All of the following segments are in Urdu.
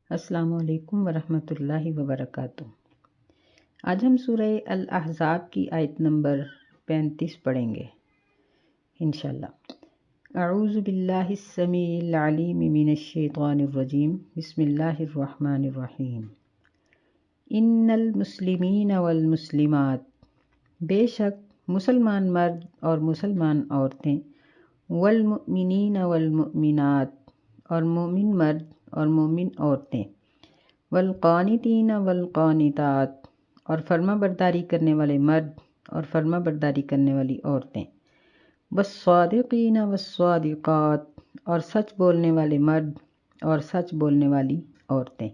السلام علیکم ورحمۃ اللہ وبرکاتہ۔ آج ہم سورہ الاحزاب کی آیت نمبر 35 پڑھیں گے انشاءاللہ۔ اعوذ باللہ السمیع العلیم من الشیطان الرجیم، بسم اللہ الرحمن الرحیم۔ ان المسلمین والمسلمات، بے شک مسلمان مرد اور مسلمان عورتیں، والمؤمنین والمؤمنات، اور مومن مرد اور مومن عورتیں، والقانتین والقانتات، اور فرما برداری کرنے والے مرد اور فرما برداری کرنے والی عورتیں، والصادقین والصادقات، اور سچ بولنے والے مرد اور سچ بولنے والی عورتیں،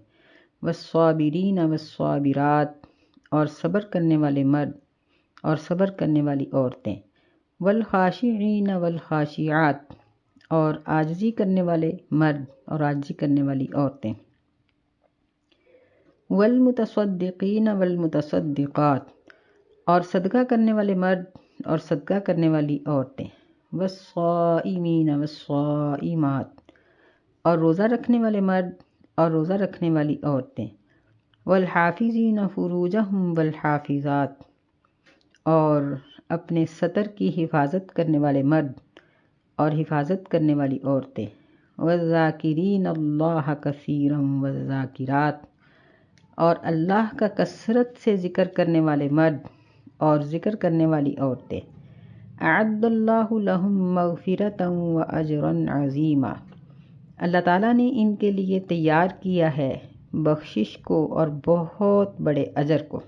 والصابرین والصابرات، اور صبر کرنے والے مرد اور صبر کرنے والی عورتیں، والخاشعین والخاشعات، اور عاجزی کرنے والے مرد اور عاجزی کرنے والی عورتیں، والمتصدقین والمتصدقات، اور صدقہ کرنے والے مرد اور صدقہ کرنے والی عورتیں، والصائمین والصائمات، اور روزہ رکھنے والے مرد اور روزہ رکھنے والی عورتیں، والحافظین فروجہم والحافظات، اور اپنے سطر کی حفاظت کرنے والے مرد اور حفاظت کرنے والی عورتیں، والذاکرین اللہ کثیرا والذاکرات، اور اللہ کا کثرت سے ذکر کرنے والے مرد اور ذکر کرنے والی عورتیں، اعد اللہ لہم مغفرۃ واجرا عظیما، اللہ تعالیٰ نے ان کے لیے تیار کیا ہے بخشش کو اور بہت بڑے اجر کو۔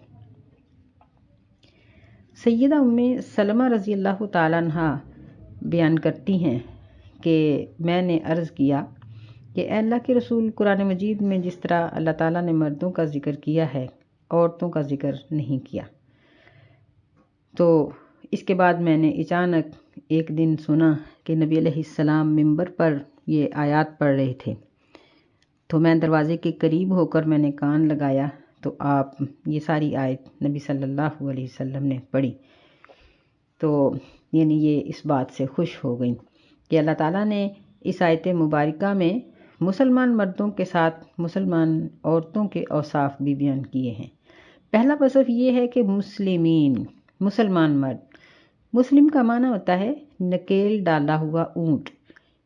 سیدہ ام سلمہ رضی اللہ تعالیٰ عنہ بیان کرتی ہیں کہ میں نے عرض کیا کہ اے اللہ کے رسول، قرآن مجید میں جس طرح اللہ تعالیٰ نے مردوں کا ذکر کیا ہے، عورتوں کا ذکر نہیں کیا۔ تو اس کے بعد میں نے اچانک ایک دن سنا کہ نبی علیہ السلام منبر پر یہ آیات پڑھ رہے تھے، تو میں دروازے کے قریب ہو کر میں نے کان لگایا تو آپ یہ ساری آیت نبی صلی اللہ علیہ وسلم نے پڑھی۔ تو یعنی یہ اس بات سے خوش ہو گئی کہ اللہ تعالیٰ نے اس آیت مبارکہ میں مسلمان مردوں کے ساتھ مسلمان عورتوں کے اوصاف بھی بیان کیے ہیں۔ پہلا وصف یہ ہے کہ مسلمین، مسلمان مرد۔ مسلم کا معنی ہوتا ہے نکیل ڈالا ہوا اونٹ،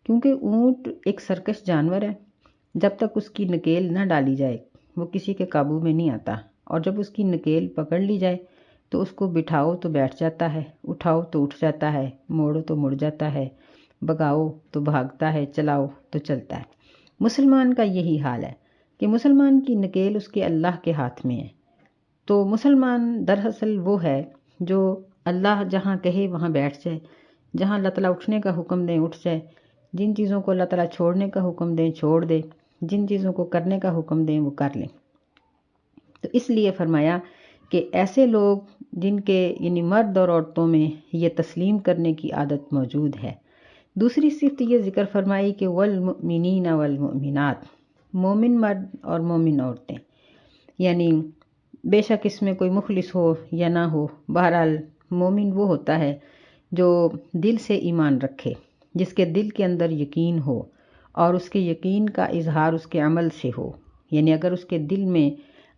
کیونکہ اونٹ ایک سرکش جانور ہے، جب تک اس کی نکیل نہ ڈالی جائے وہ کسی کے قابو میں نہیں آتا، اور جب اس کی نکیل پکڑ لی جائے تو اس کو بٹھاؤ تو بیٹھ جاتا ہے، اٹھاؤ تو اٹھ جاتا ہے، موڑو تو مڑ جاتا ہے، بگاؤ تو بھاگتا ہے، چلاؤ تو چلتا ہے۔ مسلمان کا یہی حال ہے کہ مسلمان کی نکیل اس کے اللہ کے ہاتھ میں ہے۔ تو مسلمان دراصل وہ ہے جو اللہ جہاں کہے وہاں بیٹھ جائے، جہاں اللہ تعالیٰ اٹھنے کا حکم دیں اٹھ جائے، جن چیزوں کو اللہ تعالیٰ چھوڑنے کا حکم دیں چھوڑ دے، جن چیزوں کو کرنے کا حکم دیں وہ کر لیں۔ تو اس لیے فرمایا کہ ایسے لوگ جن کے یعنی مرد اور عورتوں میں یہ تسلیم کرنے کی عادت موجود ہے۔ دوسری صفت یہ ذکر فرمائی کہ والمؤمنین والمؤمنات، مومن مرد اور مومن عورتیں، یعنی بے شک اس میں کوئی مخلص ہو یا نہ ہو، بہرحال مومن وہ ہوتا ہے جو دل سے ایمان رکھے، جس کے دل کے اندر یقین ہو، اور اس کے یقین کا اظہار اس کے عمل سے ہو۔ یعنی اگر اس کے دل میں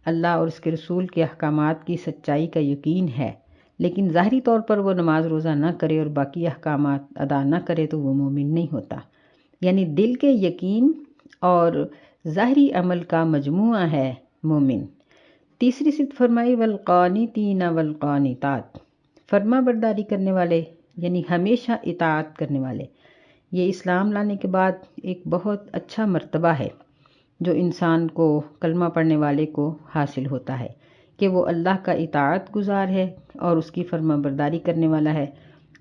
اللہ اور اس کے رسول کے احکامات کی سچائی کا یقین ہے، لیکن ظاہری طور پر وہ نماز روزہ نہ کرے اور باقی احکامات ادا نہ کرے تو وہ مومن نہیں ہوتا۔ یعنی دل کے یقین اور ظاہری عمل کا مجموعہ ہے مومن۔ تیسری صفت فرمائی والقانتین والقانتات، فرما برداری کرنے والے یعنی ہمیشہ اطاعت کرنے والے۔ یہ اسلام لانے کے بعد ایک بہت اچھا مرتبہ ہے جو انسان کو، کلمہ پڑھنے والے کو حاصل ہوتا ہے کہ وہ اللہ کا اطاعت گزار ہے اور اس کی فرما برداری کرنے والا ہے،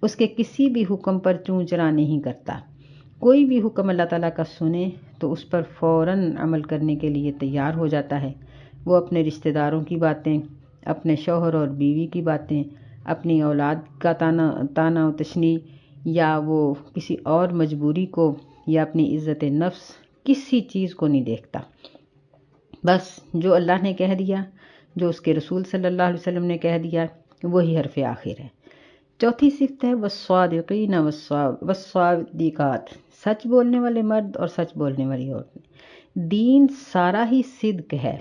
اس کے کسی بھی حکم پر چوں چرا نہیں کرتا۔ کوئی بھی حکم اللہ تعالیٰ کا سنے تو اس پر فوراً عمل کرنے کے لیے تیار ہو جاتا ہے۔ وہ اپنے رشتہ داروں کی باتیں، اپنے شوہر اور بیوی کی باتیں، اپنی اولاد کا تانا و تشنیع، یا وہ کسی اور مجبوری کو، یا اپنی عزت نفس، کسی چیز کو نہیں دیکھتا۔ بس جو اللہ نے کہہ دیا، جو اس کے رسول صلی اللہ علیہ وسلم نے کہہ دیا، وہی حرف آخر ہے۔ چوتھی صفت ہے والصادقین والصادقات، سچ بولنے والے مرد اور سچ بولنے والی عورتیں۔ دین سارا ہی صدق ہے۔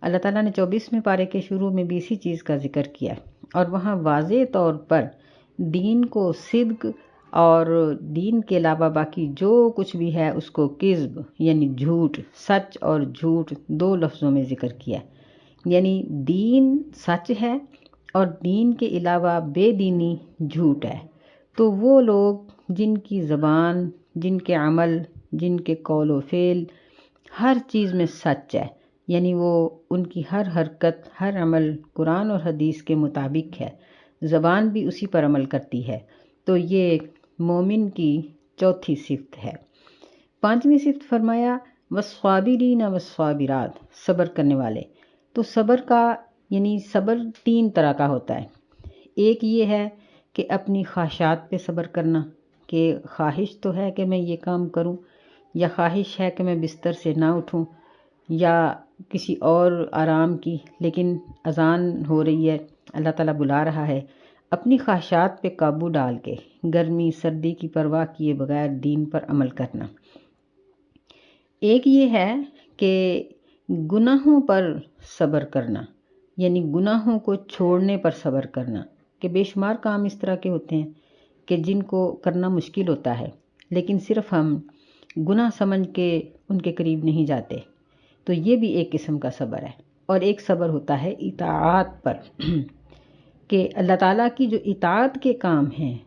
اللہ تعالیٰ نے 24ویں پارے کے شروع میں بھی اسی چیز کا ذکر کیا اور وہاں واضح طور پر دین کو صدق اور دین کے علاوہ باقی جو کچھ بھی ہے اس کو کذب یعنی جھوٹ، سچ اور جھوٹ 2 لفظوں میں ذکر کیا، یعنی دین سچ ہے اور دین کے علاوہ بے دینی جھوٹ ہے۔ تو وہ لوگ جن کی زبان، جن کے عمل، جن کے قول و فعل ہر چیز میں سچ ہے، یعنی وہ ان کی ہر حرکت، ہر عمل قرآن اور حدیث کے مطابق ہے، زبان بھی اسی پر عمل کرتی ہے، تو یہ مومن کی چوتھی صفت ہے۔ 5ویں صفت فرمایا والصابرین والصابرات، صبر کرنے والے۔ تو صبر کا یعنی صبر 3 طرح کا ہوتا ہے۔ ایک یہ ہے کہ اپنی خواہشات پہ صبر کرنا، کہ خواہش تو ہے کہ میں یہ کام کروں، یا خواہش ہے کہ میں بستر سے نہ اٹھوں، یا کسی اور آرام کی، لیکن اذان ہو رہی ہے، اللہ تعالیٰ بلا رہا ہے، اپنی خواہشات پہ قابو ڈال کے گرمی سردی کی پرواہ کیے بغیر دین پر عمل کرنا۔ ایک یہ ہے کہ گناہوں پر صبر کرنا، یعنی گناہوں کو چھوڑنے پر صبر کرنا، کہ بے شمار کام اس طرح کے ہوتے ہیں کہ جن کو کرنا مشکل ہوتا ہے، لیکن صرف ہم گناہ سمجھ کے ان کے قریب نہیں جاتے، تو یہ بھی ایک قسم کا صبر ہے۔ اور ایک صبر ہوتا ہے اطاعت پر، کہ اللہ تعالیٰ کی جو اطاعت کے کام ہیں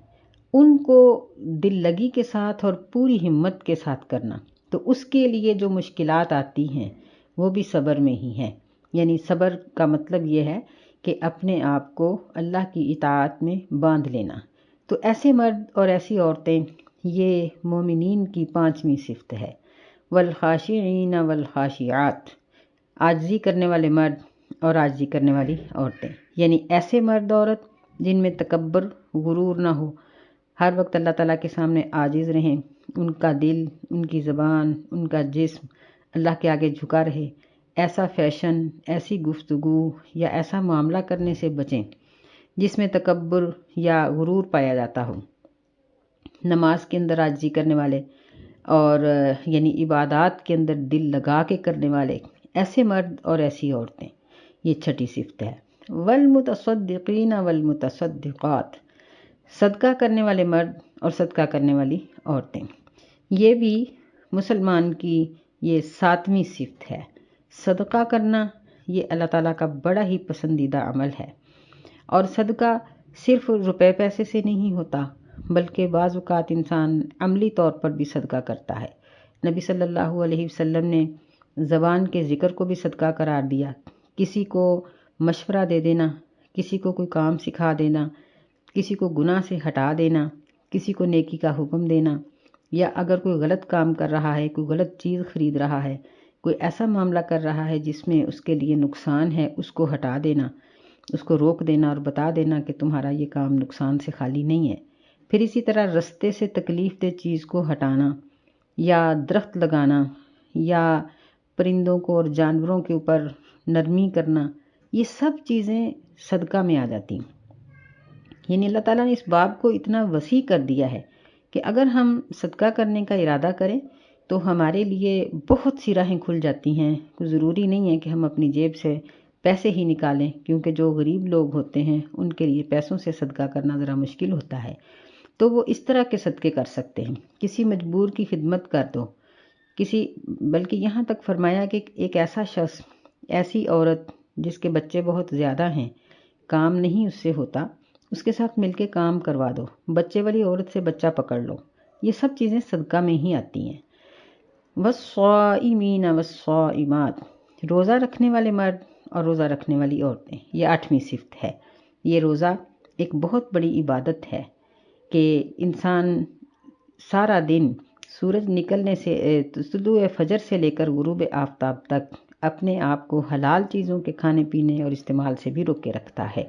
ان کو دل لگی کے ساتھ اور پوری ہمت کے ساتھ کرنا، تو اس کے لیے جو مشکلات آتی ہیں وہ بھی صبر میں ہی ہیں۔ یعنی صبر کا مطلب یہ ہے کہ اپنے آپ کو اللہ کی اطاعت میں باندھ لینا۔ تو ایسے مرد اور ایسی عورتیں، یہ مومنین کی 5ویں صفت ہے۔ والخاشعین والخاشعات، عاجزی کرنے والے مرد اور عاجزی کرنے والی عورتیں، یعنی ایسے مرد عورت جن میں تکبر، غرور نہ ہو، ہر وقت اللہ تعالیٰ کے سامنے عاجز رہیں، ان کا دل، ان کی زبان، ان کا جسم اللہ کے آگے جھکا رہے، ایسا فیشن، ایسی گفتگو یا ایسا معاملہ کرنے سے بچیں جس میں تکبر یا غرور پایا جاتا ہو۔ نماز کے اندر عاجزی کرنے والے اور یعنی عبادات کے اندر دل لگا کے کرنے والے ایسے مرد اور ایسی عورتیں، یہ 6ٹھی صفت ہے۔ والمتصدقین والمتصدقات، صدقہ کرنے والے مرد اور صدقہ کرنے والی عورتیں، یہ بھی مسلمان کی یہ 7ویں صفت ہے۔ صدقہ کرنا یہ اللہ تعالیٰ کا بڑا ہی پسندیدہ عمل ہے، اور صدقہ صرف روپے پیسے سے نہیں ہوتا، بلکہ بعض اوقات انسان عملی طور پر بھی صدقہ کرتا ہے۔ نبی صلی اللہ علیہ وسلم نے زبان کے ذکر کو بھی صدقہ قرار دیا۔ کسی کو مشورہ دے دینا، کسی کو کوئی کام سکھا دینا، کسی کو گناہ سے ہٹا دینا، کسی کو نیکی کا حکم دینا، یا اگر کوئی غلط کام کر رہا ہے، کوئی غلط چیز خرید رہا ہے، کوئی ایسا معاملہ کر رہا ہے جس میں اس کے لیے نقصان ہے، اس کو ہٹا دینا، اس کو روک دینا اور بتا دینا کہ تمہارا یہ کام نقصان سے خالی نہیں ہے۔ پھر اسی طرح رستے سے تکلیف دہ چیز کو ہٹانا، یا درخت لگانا، یا پرندوں کو اور جانوروں کے اوپر نرمی کرنا، یہ سب چیزیں صدقہ میں آ جاتی ہیں۔ یعنی اللہ تعالیٰ نے اس باب کو اتنا وسیع کر دیا ہے کہ اگر ہم صدقہ کرنے کا ارادہ کریں تو ہمارے لیے بہت سی راہیں کھل جاتی ہیں۔ کوئی ضروری نہیں ہے کہ ہم اپنی جیب سے پیسے ہی نکالیں، کیونکہ جو غریب لوگ ہوتے ہیں ان کے لیے پیسوں سے صدقہ کرنا ذرا مشکل ہوتا ہے، تو وہ اس طرح کے صدقے کر سکتے ہیں۔ کسی مجبور کی خدمت کر دو، بلکہ یہاں تک فرمایا کہ ایک ایسا شخص، ایسی عورت جس کے بچے بہت زیادہ ہیں، کام نہیں اس سے ہوتا، اس کے ساتھ مل کے کام کروا دو، بچے والی عورت سے بچہ پکڑ لو، یہ سب چیزیں صدقہ میں ہی آتی ہیں۔ والصائمین والصائمات، روزہ رکھنے والے مرد اور روزہ رکھنے والی عورتیں، یہ 8ویں صفت ہے۔ یہ روزہ ایک بہت بڑی عبادت ہے کہ انسان سارا دن سورج نکلنے سے طلوع فجر سے لے کر غروب آفتاب تک اپنے آپ کو حلال چیزوں کے کھانے پینے اور استعمال سے بھی روک کے رکھتا ہے،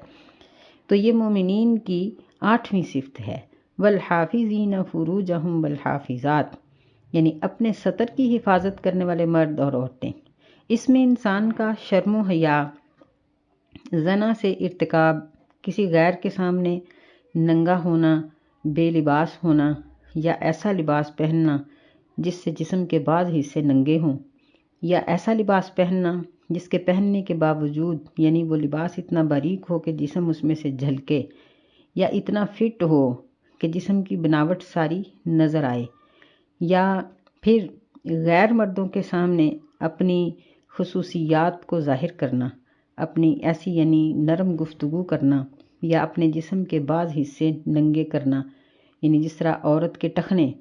تو یہ مومنین کی 8ویں صفت ہے۔ والحافظین فروجہم والحافظات، یعنی اپنے سطر کی حفاظت کرنے والے مرد اور عورتیں۔ اس میں انسان کا شرم و حیا، زنا سے ارتکاب، کسی غیر کے سامنے ننگا ہونا، بے لباس ہونا، یا ایسا لباس پہننا جس سے جسم کے بعض حصے ننگے ہوں، یا ایسا لباس پہننا جس کے پہننے کے باوجود یعنی وہ لباس اتنا باریک ہو کہ جسم اس میں سے جھلکے، یا اتنا فٹ ہو کہ جسم کی بناوٹ ساری نظر آئے، یا پھر غیر مردوں کے سامنے اپنی خصوصیات کو ظاہر کرنا، اپنی ایسی یعنی نرم گفتگو کرنا، یا اپنے جسم کے بعض حصے ننگے کرنا، یعنی جس طرح عورت کے ٹخنے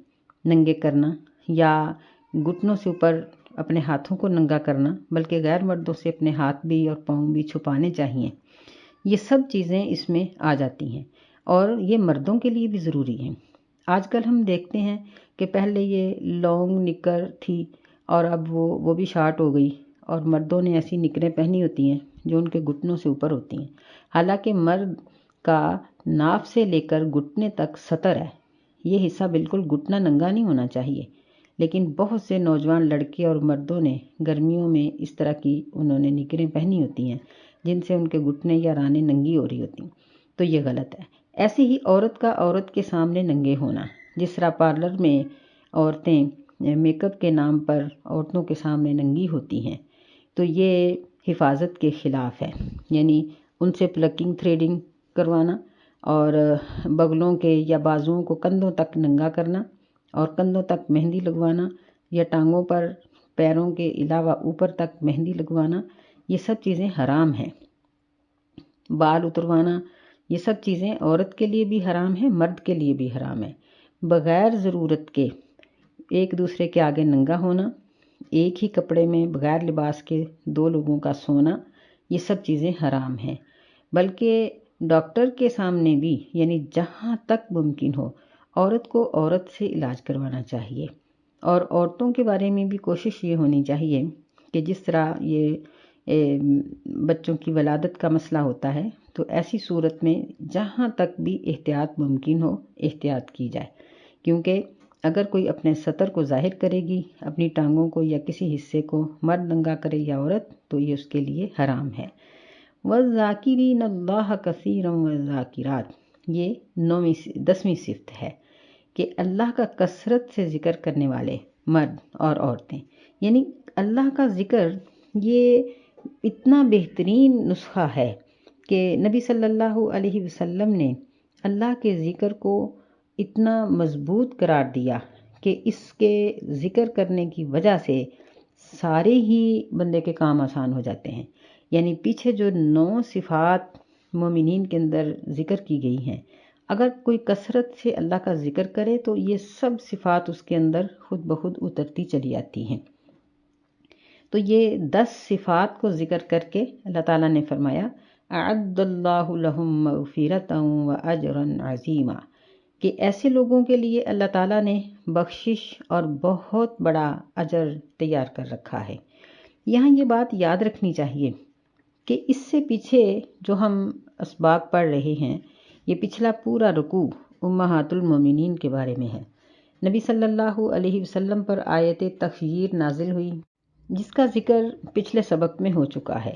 ننگے کرنا، یا گھٹنوں سے اوپر اپنے ہاتھوں کو ننگا کرنا، بلکہ غیر مردوں سے اپنے ہاتھ بھی اور پاؤں بھی چھپانے چاہیے۔ یہ سب چیزیں اس میں آ جاتی ہیں اور یہ مردوں کے لیے بھی ضروری ہیں۔ آج کل ہم دیکھتے ہیں کہ پہلے یہ لانگ نکر تھی اور اب وہ بھی شارٹ ہو گئی، اور مردوں نے ایسی نکریں پہنی ہوتی ہیں جو ان کے گھٹنوں سے اوپر ہوتی ہیں، حالانکہ مرد کا ناف سے لے کر گھٹنے تک سطر ہے، یہ حصہ بالکل گھٹنا ننگا نہیں ہونا چاہیے، لیکن بہت سے نوجوان لڑکے اور مردوں نے گرمیوں میں اس طرح کی انہوں نے نکریں پہنی ہوتی ہیں جن سے ان کے گھٹنے یا رانیں ننگی ہو رہی ہوتی ہیں، تو یہ غلط ہے۔ ایسے ہی عورت کا عورت کے سامنے ننگے ہونا، جس طرح پارلر میں عورتیں میک اپ کے نام پر عورتوں کے سامنے ننگی ہوتی ہیں، تو یہ حفاظت کے خلاف ہے، یعنی ان سے پلکنگ تھریڈنگ کروانا اور بغلوں کے یا بازوؤں کو کندھوں تک ننگا کرنا اور کندھوں تک مہندی لگوانا، یا ٹانگوں پر پیروں کے علاوہ اوپر تک مہندی لگوانا، یہ سب چیزیں حرام ہیں۔ بال اتروانا، یہ سب چیزیں عورت کے لیے بھی حرام ہیں، مرد کے لیے بھی حرام ہے۔ بغیر ضرورت کے ایک دوسرے کے آگے ننگا ہونا، ایک ہی کپڑے میں بغیر لباس کے دو لوگوں کا سونا، یہ سب چیزیں حرام ہیں۔ بلکہ ڈاکٹر کے سامنے بھی یعنی جہاں تک ممکن ہو عورت کو عورت سے علاج کروانا چاہیے، اور عورتوں کے بارے میں بھی کوشش یہ ہونی چاہیے کہ جس طرح یہ بچوں کی ولادت کا مسئلہ ہوتا ہے، تو ایسی صورت میں جہاں تک بھی احتیاط ممکن ہو احتیاط کی جائے، کیونکہ اگر کوئی اپنے سطر کو ظاہر کرے گی، اپنی ٹانگوں کو یا کسی حصے کو مرد ننگا کرے یا عورت، تو یہ اس کے لیے حرام ہے۔ وَالذَّاكِرِينَ اللَّهَ كَثِيرًا وَالذَّاكِرَاتِ، یہ 10ویں صفت ہے کہ اللہ کا کثرت سے ذکر کرنے والے مرد اور عورتیں، یعنی اللہ کا ذکر یہ اتنا بہترین نسخہ ہے کہ نبی صلی اللہ علیہ وسلم نے اللہ کے ذکر کو اتنا مضبوط قرار دیا کہ اس کے ذکر کرنے کی وجہ سے سارے ہی بندے کے کام آسان ہو جاتے ہیں۔ یعنی پیچھے جو 9 صفات مومنین کے اندر ذکر کی گئی ہیں، اگر کوئی کثرت سے اللہ کا ذکر کرے تو یہ سب صفات اس کے اندر خود بخود اترتی چلی آتی ہیں۔ تو یہ 10 صفات کو ذکر کر کے اللہ تعالیٰ نے فرمایا اعد اللہ لہم مغفرۃ واجرا عظیما، کہ ایسے لوگوں کے لیے اللہ تعالیٰ نے بخشش اور بہت بڑا اجر تیار کر رکھا ہے۔ یہاں یہ بات یاد رکھنی چاہیے کہ اس سے پیچھے جو ہم اسباق پڑھ رہے ہیں، یہ پچھلا پورا رکوع امہات المومنین کے بارے میں ہے۔ نبی صلی اللہ علیہ وسلم پر آیت تخییر نازل ہوئی، جس کا ذکر پچھلے سبق میں ہو چکا ہے،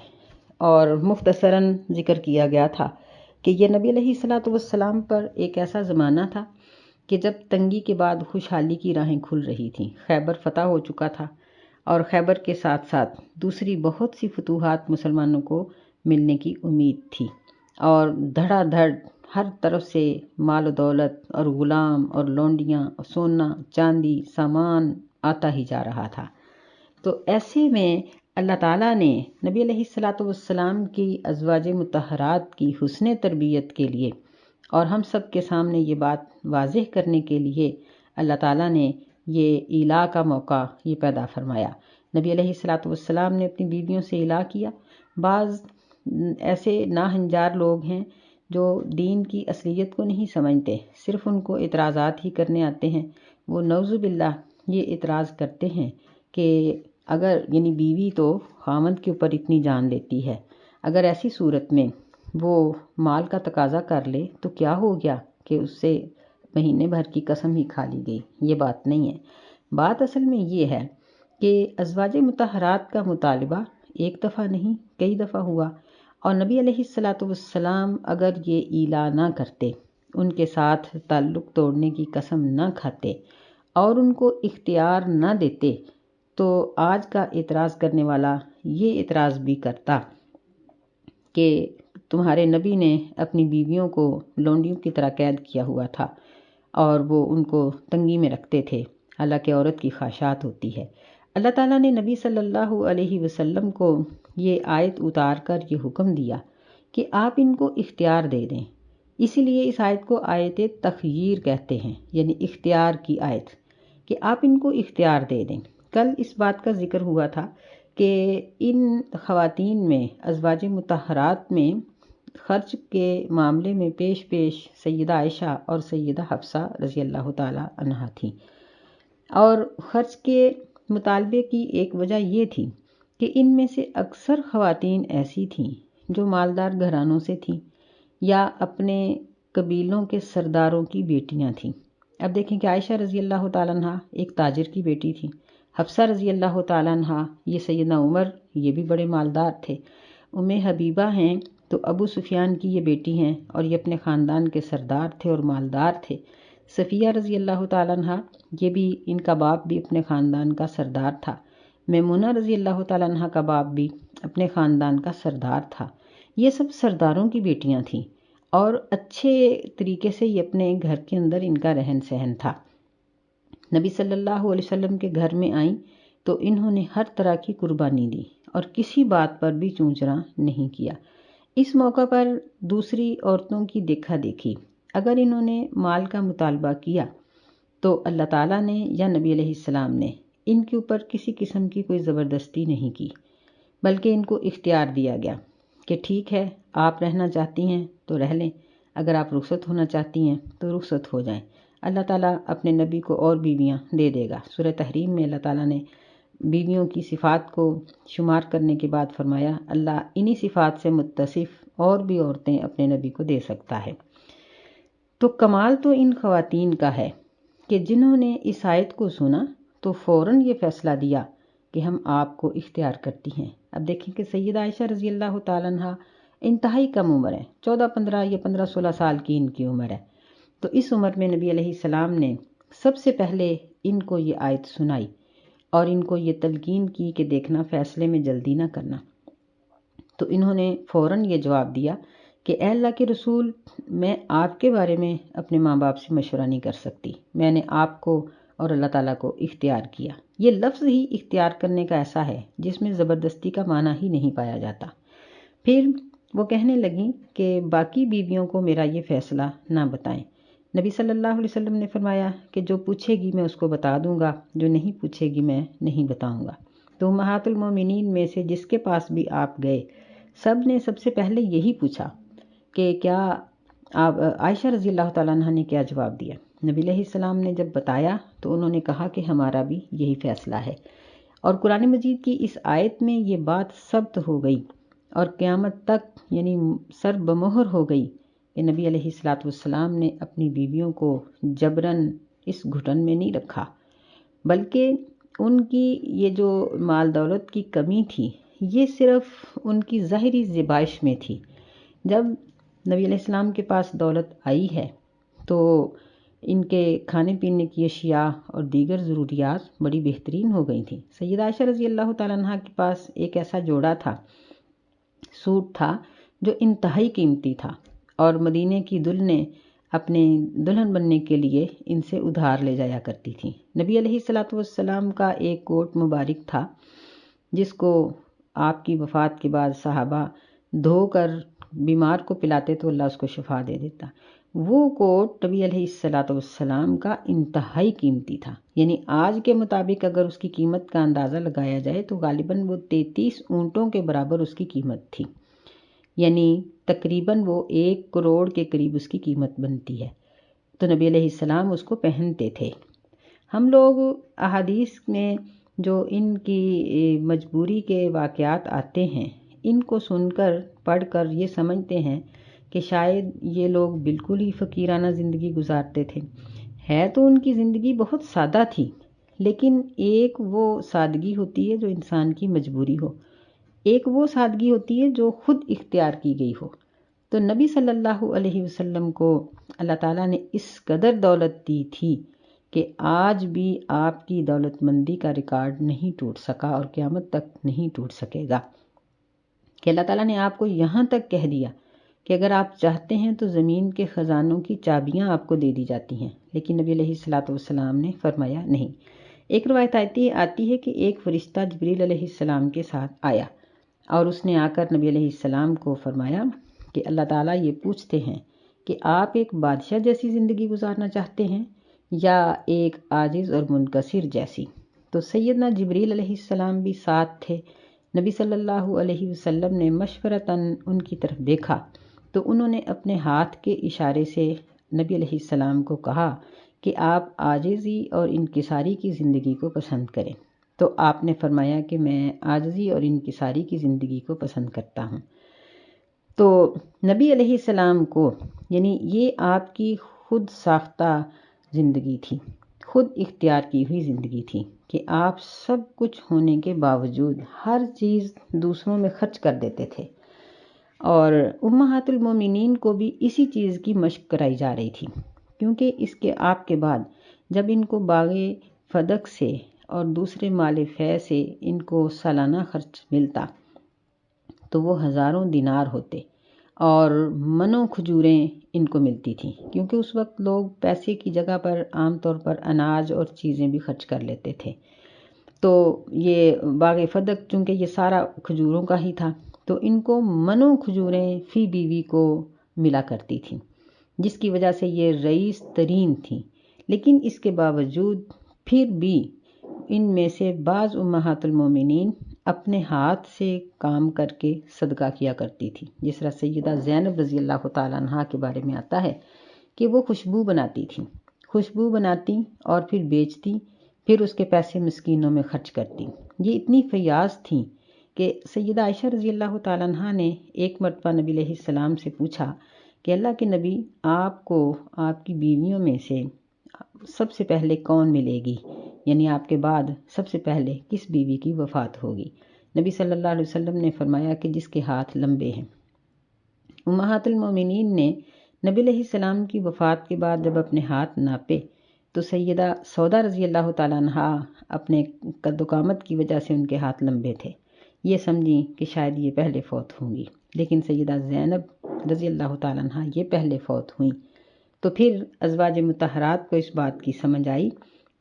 اور مختصراً ذکر کیا گیا تھا کہ یہ نبی علیہ السلام پر ایک ایسا زمانہ تھا کہ جب تنگی کے بعد خوشحالی کی راہیں کھل رہی تھیں۔ خیبر فتح ہو چکا تھا، اور خیبر کے ساتھ ساتھ دوسری بہت سی فتوحات مسلمانوں کو ملنے کی امید تھی، اور دھڑا دھڑ ہر طرف سے مال و دولت اور غلام اور لونڈیاں اور سونا چاندی سامان آتا ہی جا رہا تھا۔ تو ایسے میں اللہ تعالیٰ نے نبی علیہ السلام کی ازواج مطہرات کی حسن تربیت کے لیے اور ہم سب کے سامنے یہ بات واضح کرنے کے لیے اللہ تعالیٰ نے یہ ایلا کا موقع یہ پیدا فرمایا۔ نبی علیہ السلام نے اپنی بیویوں سے ایلا کیا۔ بعض ایسے ناہنجار لوگ ہیں جو دین کی اصلیت کو نہیں سمجھتے، صرف ان کو اعتراضات ہی کرنے آتے ہیں۔ وہ نعوذ باللہ یہ اعتراض کرتے ہیں کہ اگر یعنی بیوی تو خاوند کے اوپر اتنی جان لیتی ہے، اگر ایسی صورت میں وہ مال کا تقاضا کر لے تو کیا ہو گیا کہ اس سے مہینے بھر کی قسم ہی کھا لی گئی؟ یہ بات نہیں ہے۔ بات اصل میں یہ ہے کہ ازواج مطہرات کا مطالبہ ایک دفعہ نہیں کئی دفعہ ہوا، اور نبی علیہ السلام اگر یہ ایلا نہ کرتے، ان کے ساتھ تعلق توڑنے کی قسم نہ کھاتے اور ان کو اختیار نہ دیتے تو آج کا اعتراض کرنے والا یہ اعتراض بھی کرتا کہ تمہارے نبی نے اپنی بیویوں کو لونڈیوں کی طرح قید کیا ہوا تھا اور وہ ان کو تنگی میں رکھتے تھے، حالانکہ عورت کی خواہشات ہوتی ہے۔ اللہ تعالیٰ نے نبی صلی اللہ علیہ وسلم کو یہ آیت اتار کر یہ حکم دیا کہ آپ ان کو اختیار دے دیں۔ اسی لیے اس آیت کو آیت تخییر کہتے ہیں، یعنی اختیار کی آیت، کہ آپ ان کو اختیار دے دیں۔ کل اس بات کا ذکر ہوا تھا کہ ان خواتین میں، ازواج مطہرات میں خرچ کے معاملے میں پیش سیدہ عائشہ اور سیدہ حفصہ رضی اللہ تعالی عنہا تھیں، اور خرچ کے مطالبے کی ایک وجہ یہ تھی کہ ان میں سے اکثر خواتین ایسی تھیں جو مالدار گھرانوں سے تھیں یا اپنے قبیلوں کے سرداروں کی بیٹیاں تھیں۔ اب دیکھیں کہ عائشہ رضی اللہ تعالیٰ عنہ ایک تاجر کی بیٹی تھی، حفصہ رضی اللہ تعالیٰ عنہ یہ سیدنا عمر، یہ بھی بڑے مالدار تھے، ام حبیبہ ہیں تو ابو سفیان کی یہ بیٹی ہیں اور یہ اپنے خاندان کے سردار تھے اور مالدار تھے۔ صفیہ رضی اللہ تعالیٰ عنہ، یہ بھی، ان کا باپ بھی اپنے خاندان کا سردار تھا۔ میمونہ رضی اللہ تعالیٰ عنہ کا باپ بھی اپنے خاندان کا سردار تھا۔ یہ سب سرداروں کی بیٹیاں تھیں اور اچھے طریقے سے یہ اپنے گھر کے اندر ان کا رہن سہن تھا۔ نبی صلی اللہ علیہ وسلم کے گھر میں آئیں تو انہوں نے ہر طرح کی قربانی دی اور کسی بات پر بھی چونچرا نہیں کیا۔ اس موقع پر دوسری عورتوں کی دیکھا دیکھی، اگر انہوں نے مال کا مطالبہ کیا تو اللہ تعالیٰ نے یا نبی علیہ السلام نے ان کے اوپر کسی قسم کی کوئی زبردستی نہیں کی، بلکہ ان کو اختیار دیا گیا کہ ٹھیک ہے، آپ رہنا چاہتی ہیں تو رہ لیں، اگر آپ رخصت ہونا چاہتی ہیں تو رخصت ہو جائیں۔ اللہ تعالیٰ اپنے نبی کو اور بیویاں دے دے گا۔ سورہ تحریم میں اللہ تعالیٰ نے بیویوں کی صفات کو شمار کرنے کے بعد فرمایا اللہ انہی صفات سے متصف اور بھی عورتیں اپنے نبی کو دے سکتا ہے۔ تو کمال تو ان خواتین کا ہے کہ جنہوں نے اس آیت کو سنا تو فوراً یہ فیصلہ دیا کہ ہم آپ کو اختیار کرتی ہیں۔ اب دیکھیں کہ سیدہ عائشہ رضی اللہ تعالیٰ عنہ انتہائی کم عمر ہے، 14-15 یا 15-16 سال کی ان کی عمر ہے۔ تو اس عمر میں نبی علیہ السلام نے سب سے پہلے ان کو یہ آیت سنائی اور ان کو یہ تلقین کی کہ دیکھنا، فیصلے میں جلدی نہ کرنا۔ تو انہوں نے فوراً یہ جواب دیا کہ اے اللہ کے رسول، میں آپ کے بارے میں اپنے ماں باپ سے مشورہ نہیں کر سکتی، میں نے آپ کو اور اللہ تعالیٰ کو اختیار کیا۔ یہ لفظ ہی اختیار کرنے کا ایسا ہے جس میں زبردستی کا معنی ہی نہیں پایا جاتا۔ پھر وہ کہنے لگیں کہ باقی بیویوں کو میرا یہ فیصلہ نہ بتائیں۔ نبی صلی اللہ علیہ وسلم نے فرمایا کہ جو پوچھے گی میں اس کو بتا دوں گا، جو نہیں پوچھے گی میں نہیں بتاؤں گا۔ تو امہات المومنین میں سے جس کے پاس بھی آپ گئے، سب نے سب سے پہلے یہی پوچھا کہ کیا آپ، عائشہ رضی اللہ تعالیٰ عنہ نے کیا جواب دیا؟ نبی علیہ السلام نے جب بتایا تو انہوں نے کہا کہ ہمارا بھی یہی فیصلہ ہے، اور قرآن مجید کی اس آیت میں یہ بات ثبت ہو گئی اور قیامت تک یعنی سر بمہر ہو گئی کہ نبی علیہ السلام نے اپنی بیویوں کو جبراً اس گھٹن میں نہیں رکھا، بلکہ ان کی یہ جو مال دولت کی کمی تھی یہ صرف ان کی ظاہری زیبائش میں تھی۔ جب نبی علیہ السلام کے پاس دولت آئی ہے تو ان کے کھانے پینے کی اشیاء اور دیگر ضروریات بڑی بہترین ہو گئی تھیں۔ سیدہ عائشہ رضی اللہ تعالیٰ عنہ کے پاس ایک ایسا جوڑا تھا، سوٹ تھا جو انتہائی قیمتی تھا، اور مدینے کی دلہنیں اپنے دلہن بننے کے لیے ان سے ادھار لے جایا کرتی تھیں۔ نبی علیہ السلام کا ایک کوٹ مبارک تھا جس کو آپ کی وفات کے بعد صحابہ دھو کر بیمار کو پلاتے تو اللہ اس کو شفا دے دیتا۔ وہ کوٹ نبی علیہ السلام کا انتہائی قیمتی تھا، یعنی آج کے مطابق اگر اس کی قیمت کا اندازہ لگایا جائے تو غالباً وہ 33 اونٹوں کے برابر اس کی قیمت تھی، یعنی تقریباً وہ 1 کروڑ کے قریب اس کی قیمت بنتی ہے۔ تو نبی علیہ السلام اس کو پہنتے تھے۔ ہم لوگ احادیث میں جو ان کی مجبوری کے واقعات آتے ہیں ان کو سن کر پڑھ کر یہ سمجھتے ہیں کہ شاید یہ لوگ بالکل ہی فقیرانہ زندگی گزارتے تھے۔ ہے تو ان کی زندگی بہت سادہ تھی، لیکن ایک وہ سادگی ہوتی ہے جو انسان کی مجبوری ہو، ایک وہ سادگی ہوتی ہے جو خود اختیار کی گئی ہو۔ تو نبی صلی اللہ علیہ وسلم کو اللہ تعالیٰ نے اس قدر دولت دی تھی کہ آج بھی آپ کی دولت مندی کا ریکارڈ نہیں ٹوٹ سکا اور قیامت تک نہیں ٹوٹ سکے گا، کہ اللہ تعالیٰ نے آپ کو یہاں تک کہہ دیا کہ اگر آپ چاہتے ہیں تو زمین کے خزانوں کی چابیاں آپ کو دے دی جاتی ہیں، لیکن نبی علیہ الصلاۃ والسلام نے فرمایا نہیں۔ ایک روایت آتی ہے کہ ایک فرشتہ جبریل علیہ السلام کے ساتھ آیا اور اس نے آ کر نبی علیہ السلام کو فرمایا کہ اللہ تعالیٰ یہ پوچھتے ہیں کہ آپ ایک بادشاہ جیسی زندگی گزارنا چاہتے ہیں یا ایک عاجز اور منکسر جیسی؟ تو سیدنا جبریل علیہ السلام بھی ساتھ تھے۔ نبی صلی اللہ علیہ وسلم نے مشورتاً ان کی طرف دیکھا تو انہوں نے اپنے ہاتھ کے اشارے سے نبی علیہ السلام کو کہا کہ آپ عاجزی اور انکساری کی زندگی کو پسند کریں، تو آپ نے فرمایا کہ میں عاجزی اور انکساری کی زندگی کو پسند کرتا ہوں۔ تو نبی علیہ السلام کو یعنی یہ آپ کی خود ساختہ زندگی تھی، خود اختیار کی ہوئی زندگی تھی کہ آپ سب کچھ ہونے کے باوجود ہر چیز دوسروں میں خرچ کر دیتے تھے، اور امہات المومنین کو بھی اسی چیز کی مشق کرائی جا رہی تھی، کیونکہ اس کے آپ کے بعد جب ان کو باغ فدق سے اور دوسرے مال فے سے ان کو سالانہ خرچ ملتا تو وہ ہزاروں دینار ہوتے، اور منوں کھجوریں ان کو ملتی تھیں، کیونکہ اس وقت لوگ پیسے کی جگہ پر عام طور پر اناج اور چیزیں بھی خرچ کر لیتے تھے۔ تو یہ باغ فدق چونکہ یہ سارا کھجوروں کا ہی تھا، تو ان کو منوں کھجوریں فی بیوی کو ملا کرتی تھیں، جس کی وجہ سے یہ رئیس ترین تھیں۔ لیکن اس کے باوجود پھر بھی ان میں سے بعض امہات المومنین اپنے ہاتھ سے کام کر کے صدقہ کیا کرتی تھی، جس طرح سیدہ زینب رضی اللہ تعالیٰ عنہ کے بارے میں آتا ہے کہ وہ خوشبو بناتی تھیں، خوشبو بناتی اور پھر بیچتی، پھر اس کے پیسے مسکینوں میں خرچ کرتی۔ یہ اتنی فیاض تھیں کہ سیدہ عائشہ رضی اللہ تعالیٰ عنہ نے ایک مرتبہ نبی علیہ السلام سے پوچھا کہ اللہ کے نبی، آپ کو آپ کی بیویوں میں سے سب سے پہلے کون ملے گی، یعنی آپ کے بعد سب سے پہلے کس بیوی کی وفات ہوگی؟ نبی صلی اللہ علیہ وسلم نے فرمایا کہ جس کے ہاتھ لمبے ہیں۔ امہات المومنین نے نبی علیہ السلام کی وفات کے بعد جب اپنے ہاتھ ناپے تو سیدہ سودا رضی اللہ تعالیٰ عنہ اپنے قد و قامت کی وجہ سے ان کے ہاتھ لمبے تھے، یہ سمجھیں کہ شاید یہ پہلے فوت ہوں گی، لیکن سیدہ زینب رضی اللہ تعالیٰ عنہ یہ پہلے فوت ہوئیں۔ تو پھر ازواج مطہرات کو اس بات کی سمجھ آئی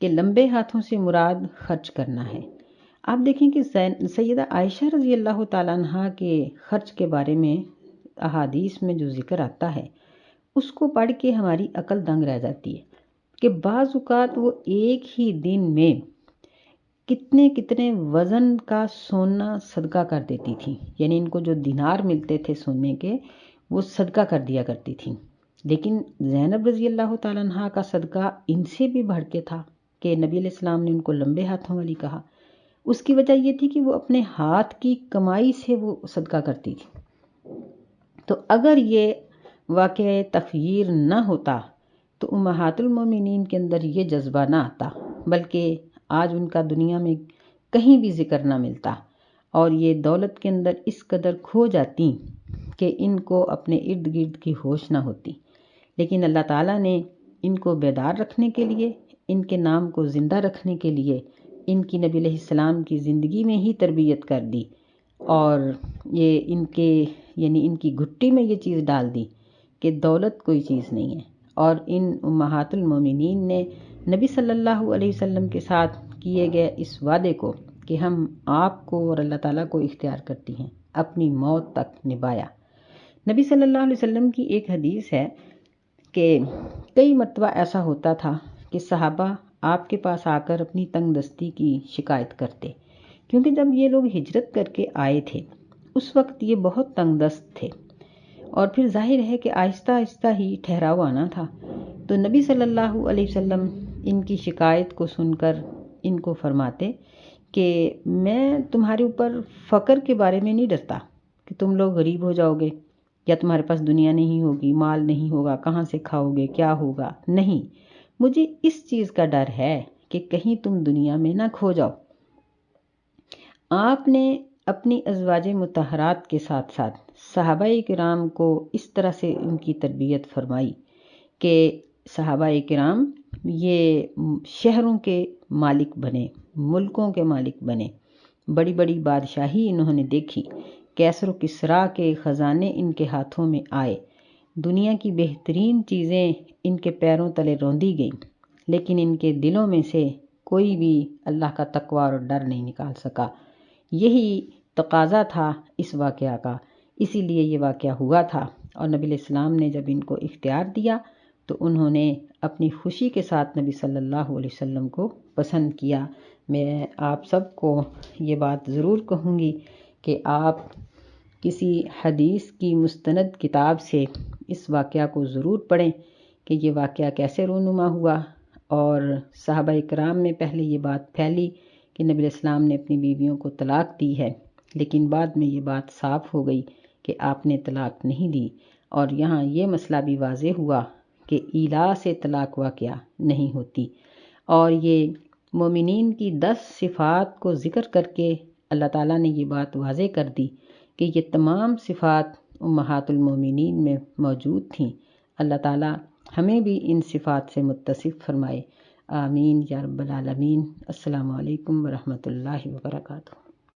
کہ لمبے ہاتھوں سے مراد خرچ کرنا ہے۔ آپ دیکھیں کہ سیدہ عائشہ رضی اللہ تعالیٰ عنہ کے خرچ کے بارے میں احادیث میں جو ذکر آتا ہے اس کو پڑھ کے ہماری عقل دنگ رہ جاتی ہے کہ بعض اوقات وہ ایک ہی دن میں کتنے کتنے وزن کا سونا صدقہ کر دیتی تھی، یعنی ان کو جو دینار ملتے تھے سونے کے وہ صدقہ کر دیا کرتی تھیں۔ لیکن زینب رضی اللہ تعالیٰ عنہ کا صدقہ ان سے بھی بڑھ کے تھا کہ نبی علیہ السلام نے ان کو لمبے ہاتھوں والی کہا۔ اس کی وجہ یہ تھی کہ وہ اپنے ہاتھ کی کمائی سے وہ صدقہ کرتی تھی۔ تو اگر یہ واقعہ تخییر نہ ہوتا تو امہات المومنین کے اندر یہ جذبہ نہ آتا، بلکہ آج ان کا دنیا میں کہیں بھی ذکر نہ ملتا، اور یہ دولت کے اندر اس قدر کھو جاتی کہ ان کو اپنے ارد گرد کی ہوش نہ ہوتی۔ لیکن اللہ تعالیٰ نے ان کو بیدار رکھنے کے لیے، ان کے نام کو زندہ رکھنے کے لیے ان کی نبی علیہ السلام کی زندگی میں ہی تربیت کر دی، اور یہ ان کی گھٹی میں یہ چیز ڈال دی کہ دولت کوئی چیز نہیں ہے۔ اور ان امہات المومنین نے نبی صلی اللہ علیہ وسلم کے ساتھ کیے گئے اس وعدے کو کہ ہم آپ کو اور اللہ تعالیٰ کو اختیار کرتی ہیں، اپنی موت تک نبھایا۔ نبی صلی اللہ علیہ وسلم کی ایک حدیث ہے کہ کئی مرتبہ ایسا ہوتا تھا کہ صحابہ آپ کے پاس آ کر اپنی تنگ دستی کی شکایت کرتے، کیونکہ جب یہ لوگ ہجرت کر کے آئے تھے اس وقت یہ بہت تنگ دست تھے، اور پھر ظاہر ہے کہ آہستہ آہستہ ہی ٹھہراؤ آنا تھا۔ تو نبی صلی اللہ علیہ وسلم ان کی شکایت کو سن کر ان کو فرماتے کہ میں تمہارے اوپر فقر کے بارے میں نہیں ڈرتا کہ تم لوگ غریب ہو جاؤ گے یا تمہارے پاس دنیا نہیں ہوگی، مال نہیں ہوگا، کہاں سے کھاؤ گے، کیا ہوگا، نہیں، مجھے اس چیز کا ڈر ہے کہ کہیں تم دنیا میں نہ کھو جاؤ۔ آپ نے اپنی ازواج مطہرات کے ساتھ ساتھ صحابہ کرام کو اس طرح سے ان کی تربیت فرمائی کہ صحابہ کرام یہ شہروں کے مالک بنے، ملکوں کے مالک بنے، بڑی بڑی بادشاہی انہوں نے دیکھی، کیسر و کسریٰ کے خزانے ان کے ہاتھوں میں آئے، دنیا کی بہترین چیزیں ان کے پیروں تلے روندی گئیں، لیکن ان کے دلوں میں سے کوئی بھی اللہ کا تقوی اور ڈر نہیں نکال سکا۔ یہی تقاضا تھا اس واقعہ کا، اسی لیے یہ واقعہ ہوا تھا، اور نبی علیہ السلام نے جب ان کو اختیار دیا تو انہوں نے اپنی خوشی کے ساتھ نبی صلی اللہ علیہ وسلم کو پسند کیا۔ میں آپ سب کو یہ بات ضرور کہوں گی کہ آپ کسی حدیث کی مستند کتاب سے اس واقعہ کو ضرور پڑھیں کہ یہ واقعہ کیسے رونما ہوا، اور صحابہ اکرام میں پہلے یہ بات پھیلی کہ نبی علیہ السلام نے اپنی بیویوں کو طلاق دی ہے، لیکن بعد میں یہ بات صاف ہو گئی کہ آپ نے طلاق نہیں دی، اور یہاں یہ مسئلہ بھی واضح ہوا کہ ایلا سے طلاق واقعہ نہیں ہوتی، اور یہ مومنین کی 10 صفات کو ذکر کر کے اللہ تعالیٰ نے یہ بات واضح کر دی کہ یہ تمام صفات امہات المومنین میں موجود تھیں۔ اللہ تعالیٰ ہمیں بھی ان صفات سے متصف فرمائے، آمین یا رب العالمین۔ السلام علیکم ورحمۃ اللہ وبرکاتہ۔